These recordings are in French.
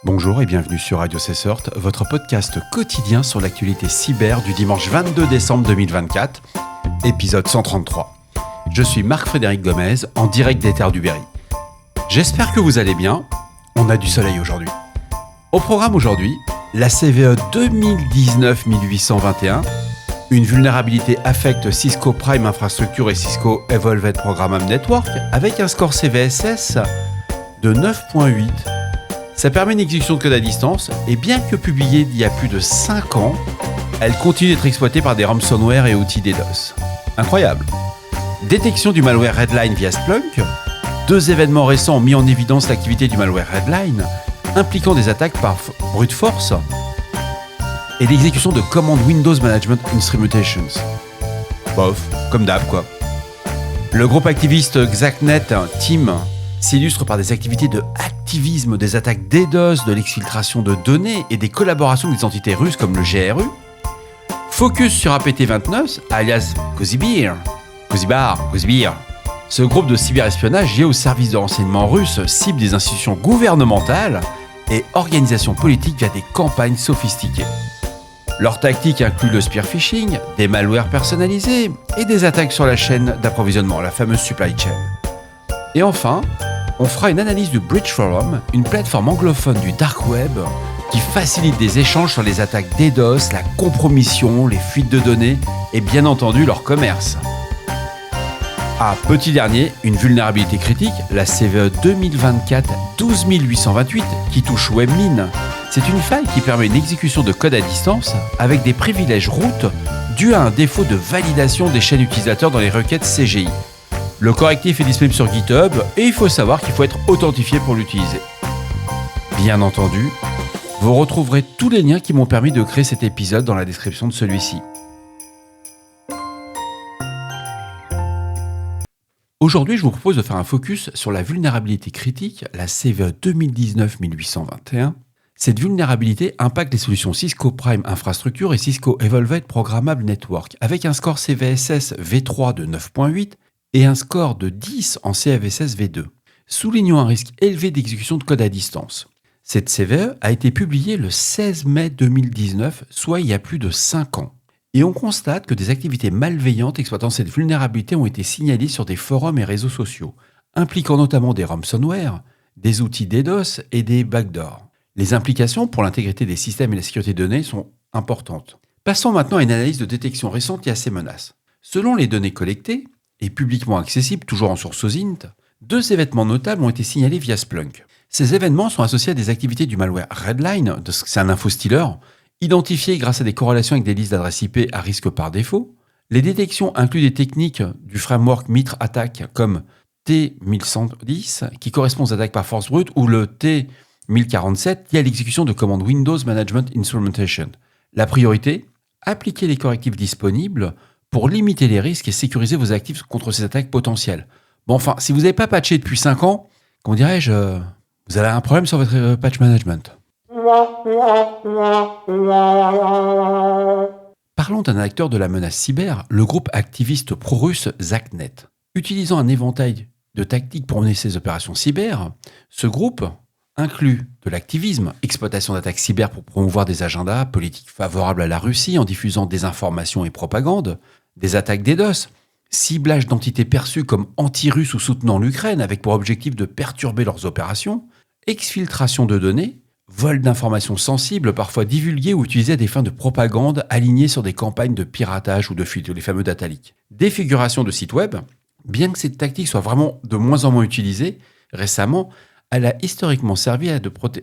Bonjour et bienvenue sur Radio Cessort, votre podcast quotidien sur l'actualité cyber du dimanche 22 décembre 2024, épisode 133. Je suis Marc-Frédéric Gomez, en direct des terres du Berry. J'espère que vous allez bien, on a du soleil aujourd'hui. Au programme aujourd'hui, la CVE 2019-1821, une vulnérabilité affecte Cisco Prime Infrastructure et Cisco Evolved Programmable Network avec un score CVSS de 9.8. Ça permet une exécution de code à distance et bien que publiée il y a plus de 5 ans, elle continue d'être exploitée par des ransomware et outils DDoS. Incroyable. Détection du malware Redline via Splunk. 2 événements récents ont mis en évidence l'activité du malware Redline, impliquant des attaques par brute force et l'exécution de commandes Windows Management Instrumentations. Bof, comme d'hab quoi. Le groupe activiste XACnet Team s'illustre par des activités de activisme, des attaques DDoS, de l'exfiltration de données et des collaborations avec des entités russes comme le GRU. Focus sur APT29, alias Kozibir. Ce groupe de cyberespionnage lié aux services de renseignement russes cible des institutions gouvernementales et organisations politiques via des campagnes sophistiquées. Leur tactique inclut le spear phishing, des malwares personnalisés et des attaques sur la chaîne d'approvisionnement, la fameuse supply chain. Et enfin, on fera une analyse du Bridge Forum, une plateforme anglophone du dark web qui facilite des échanges sur les attaques DDoS, la compromission, les fuites de données et bien entendu leur commerce. Ah, petit dernier, une vulnérabilité critique, la CVE 2024-12828 qui touche WebMin. C'est une faille qui permet une exécution de code à distance avec des privilèges root dus à un défaut de validation des chaînes utilisateurs dans les requêtes CGI. Le correctif est disponible sur GitHub et il faut savoir qu'il faut être authentifié pour l'utiliser. Bien entendu, vous retrouverez tous les liens qui m'ont permis de créer cet épisode dans la description de celui-ci. Aujourd'hui, je vous propose de faire un focus sur la vulnérabilité critique, la CVE 2019-1821. Cette vulnérabilité impacte les solutions Cisco Prime Infrastructure et Cisco Evolved Programmable Network avec un score CVSS V3 de 9.8 et un score de 10 en CVSS V2, soulignant un risque élevé d'exécution de code à distance. Cette CVE a été publiée le 16 mai 2019, soit il y a plus de 5 ans. Et on constate que des activités malveillantes exploitant cette vulnérabilité ont été signalées sur des forums et réseaux sociaux, impliquant notamment des ransomware, des outils DDoS et des backdoors. Les implications pour l'intégrité des systèmes et la sécurité des données sont importantes. Passons maintenant à une analyse de détection récente liée à ces menaces. Selon les données collectées, et publiquement accessibles, toujours en source OSINT, 2 événements notables ont été signalés via Splunk. Ces événements sont associés à des activités du malware Redline, c'est un infostealer, identifié grâce à des corrélations avec des listes d'adresses IP à risque par défaut. Les détections incluent des techniques du framework Mitre Attack comme T1110, qui correspond aux attaques par force brute, ou le T1047, lié à l'exécution de commandes Windows Management Instrumentation. La priorité, appliquer les correctifs disponibles pour limiter les risques et sécuriser vos actifs contre ces attaques potentielles. Bon, enfin, si vous n'avez pas patché depuis 5 ans, comment dirais-je, vous avez un problème sur votre patch management. Parlons d'un acteur de la menace cyber, le groupe activiste pro-russe XACnet. Utilisant un éventail de tactiques pour mener ses opérations cyber, ce groupe inclut de l'activisme, exploitation d'attaques cyber pour promouvoir des agendas politiques favorables à la Russie en diffusant des informations et propagande, des attaques DDoS, ciblage d'entités perçues comme anti-russes ou soutenant l'Ukraine avec pour objectif de perturber leurs opérations, exfiltration de données, vol d'informations sensibles parfois divulguées ou utilisées à des fins de propagande alignées sur des campagnes de piratage ou de fuite, les fameux data leaks. Défiguration de sites web, bien que cette tactique soit vraiment de moins en moins utilisée, récemment, elle a historiquement servi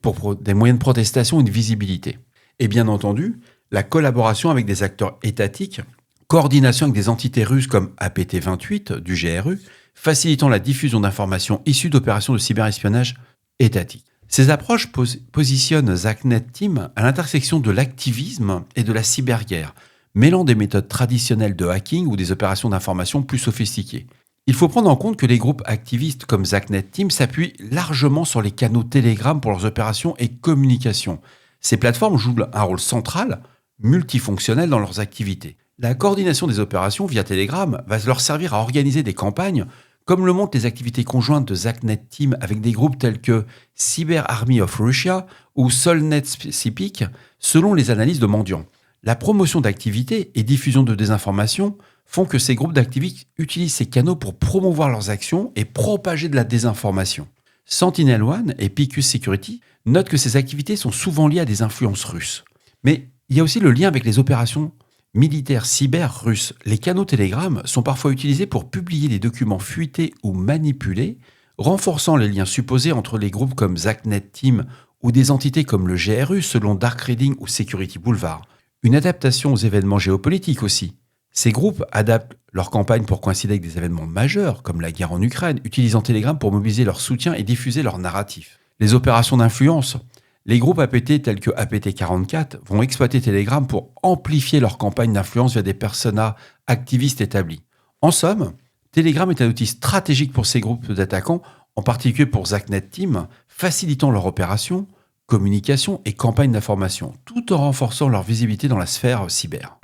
pour des moyens de protestation et de visibilité. Et bien entendu, la collaboration avec des acteurs étatiques, coordination avec des entités russes comme APT28 du GRU, facilitant la diffusion d'informations issues d'opérations de cyberespionnage étatiques. Ces approches positionnent XACnet Team à l'intersection de l'activisme et de la cyberguerre, mêlant des méthodes traditionnelles de hacking ou des opérations d'information plus sophistiquées. Il faut prendre en compte que les groupes activistes comme XACnet Team s'appuient largement sur les canaux Telegram pour leurs opérations et communications. Ces plateformes jouent un rôle central, multifonctionnel dans leurs activités. La coordination des opérations via Telegram va leur servir à organiser des campagnes comme le montrent les activités conjointes de ZACnet Team avec des groupes tels que Cyber Army of Russia ou Solnet Specific, selon les analyses de Mandiant. La promotion d'activités et diffusion de désinformation font que ces groupes d'activistes utilisent ces canaux pour promouvoir leurs actions et propager de la désinformation. SentinelOne et Picus Security notent que ces activités sont souvent liées à des influences russes. Mais il y a aussi le lien avec les opérations militaires cyber russes. Les canaux Telegram sont parfois utilisés pour publier des documents fuités ou manipulés, renforçant les liens supposés entre les groupes comme ZACnet Team ou des entités comme le GRU selon Dark Reading ou Security Boulevard. Une adaptation aux événements géopolitiques aussi. Ces groupes adaptent leurs campagnes pour coïncider avec des événements majeurs, comme la guerre en Ukraine, utilisant Telegram pour mobiliser leur soutien et diffuser leur narratif. Les opérations d'influence. Les groupes APT tels que APT44 vont exploiter Telegram pour amplifier leur campagne d'influence via des personas activistes établis. En somme, Telegram est un outil stratégique pour ces groupes d'attaquants, en particulier pour ZACnet Team, facilitant leur opération, communication et campagne d'information, tout en renforçant leur visibilité dans la sphère cyber.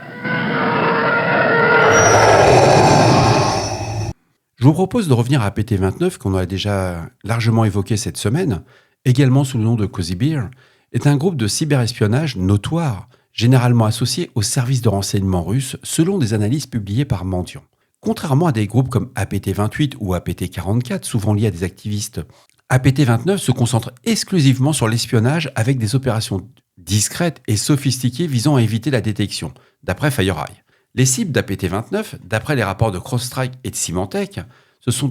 Je vous propose de revenir à APT29, qu'on a déjà largement évoqué cette semaine, également sous le nom de Cozy Bear, est un groupe de cyberespionnage notoire, généralement associé aux services de renseignement russes, selon des analyses publiées par Mandiant. Contrairement à des groupes comme APT28 ou APT44, souvent liés à des activistes, APT29 se concentre exclusivement sur l'espionnage avec des opérations discrètes et sophistiquées visant à éviter la détection, d'après FireEye. Les cibles d'APT29, d'après les rapports de CrowdStrike et de Symantec,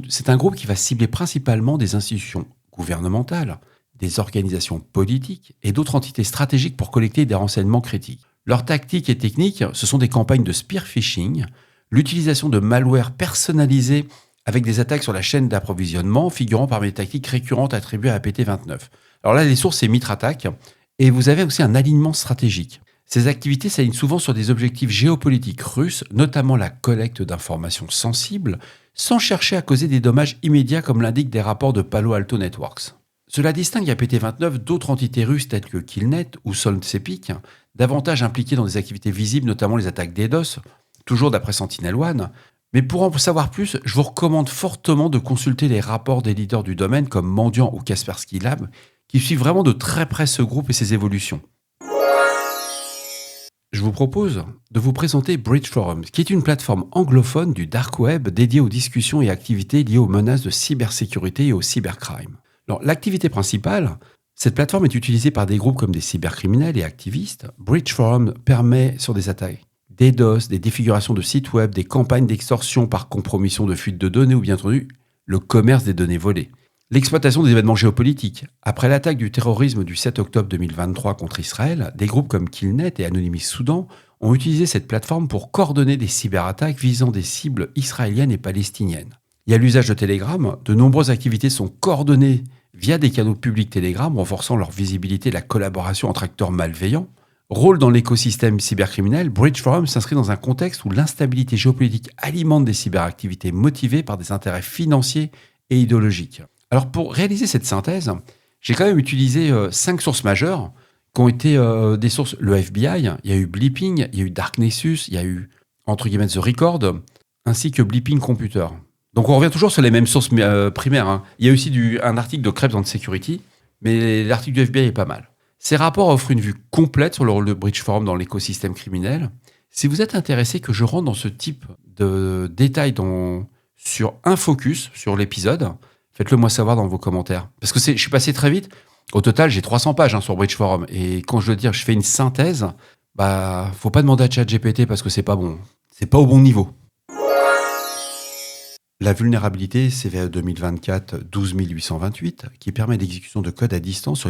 c'est un groupe qui va cibler principalement des institutions gouvernementales, des organisations politiques et d'autres entités stratégiques pour collecter des renseignements critiques. Leurs tactiques et techniques, ce sont des campagnes de spear phishing, l'utilisation de malware personnalisé avec des attaques sur la chaîne d'approvisionnement figurant parmi les tactiques récurrentes attribuées à APT29. Alors là, les sources, c'est MitraTac, et vous avez aussi un alignement stratégique. Ces activités s'alignent souvent sur des objectifs géopolitiques russes, notamment la collecte d'informations sensibles, sans chercher à causer des dommages immédiats comme l'indiquent des rapports de Palo Alto Networks. Cela distingue APT29 d'autres entités russes telles que Killnet ou SolSepic, davantage impliquées dans des activités visibles, notamment les attaques DDoS, toujours d'après SentinelOne. Mais pour en savoir plus, je vous recommande fortement de consulter les rapports des leaders du domaine comme Mandiant ou Kaspersky Lab, qui suivent vraiment de très près ce groupe et ses évolutions. Je vous propose de vous présenter Bridge Forums, qui est une plateforme anglophone du dark web dédiée aux discussions et activités liées aux menaces de cybersécurité et au cybercrime. Alors, l'activité principale, cette plateforme est utilisée par des groupes comme des cybercriminels et activistes. Bridge Forums permet sur des attaques DDoS, des défigurations de sites web, des campagnes d'extorsion par compromission de fuite de données ou bien entendu le commerce des données volées. L'exploitation des événements géopolitiques. Après l'attaque du terrorisme du 7 octobre 2023 contre Israël, des groupes comme Killnet et Anonymous Soudan ont utilisé cette plateforme pour coordonner des cyberattaques visant des cibles israéliennes et palestiniennes. Il y a l'usage de Telegram. De nombreuses activités sont coordonnées via des canaux publics Telegram, renforçant leur visibilité et la collaboration entre acteurs malveillants. Rôle dans l'écosystème cybercriminel, Bridge Forum s'inscrit dans un contexte où l'instabilité géopolitique alimente des cyberactivités motivées par des intérêts financiers et idéologiques. Alors pour réaliser cette synthèse, j'ai quand même utilisé 5 sources majeures qui ont été des sources, le FBI, il y a eu Bleeping, il y a eu Dark Nessus, il y a eu entre guillemets The Record, ainsi que Bleeping Computer. Donc on revient toujours sur les mêmes sources primaires. Hein. Il y a aussi un article de Krebs and Security, mais l'article du FBI est pas mal. Ces rapports offrent une vue complète sur le rôle de Bridge Forum dans l'écosystème criminel. Si vous êtes intéressé que je rentre dans ce type de détails sur un focus sur l'épisode, faites-le moi savoir dans vos commentaires. Parce que je suis passé très vite. Au total, j'ai 300 pages sur Bridge Forum. Et quand je veux dire, je fais une synthèse, faut pas demander à ChatGPT parce que c'est pas bon. C'est pas au bon niveau. La vulnérabilité CVE 2024 12828, qui permet l'exécution de code à distance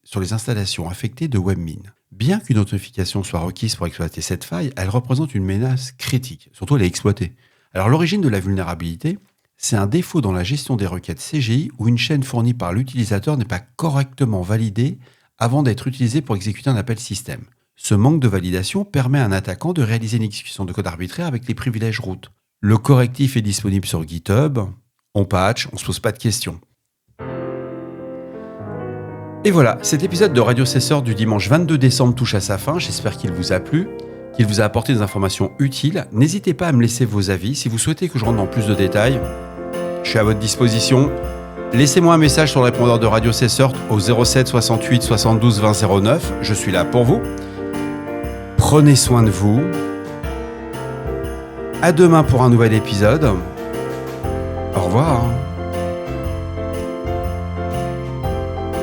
sur les installations affectées de WebMin. Bien qu'une authentification soit requise pour exploiter cette faille, elle représente une menace critique. Surtout, elle est exploitée. Alors, l'origine de la vulnérabilité, c'est un défaut dans la gestion des requêtes CGI où une chaîne fournie par l'utilisateur n'est pas correctement validée avant d'être utilisée pour exécuter un appel système. Ce manque de validation permet à un attaquant de réaliser une exécution de code arbitraire avec les privilèges root. Le correctif est disponible sur GitHub, on patch, on se pose pas de questions. Et voilà, cet épisode de Radio Cesseur du dimanche 22 décembre touche à sa fin, j'espère qu'il vous a plu, qu'il vous a apporté des informations utiles. N'hésitez pas à me laisser vos avis, si vous souhaitez que je rentre dans plus de détails, Je suis à votre disposition. Laissez-moi un message sur le répondeur de Radio Cessort au 07 68 72 20 09. Je suis là pour vous. Prenez soin de vous. À demain pour un nouvel épisode. Au revoir.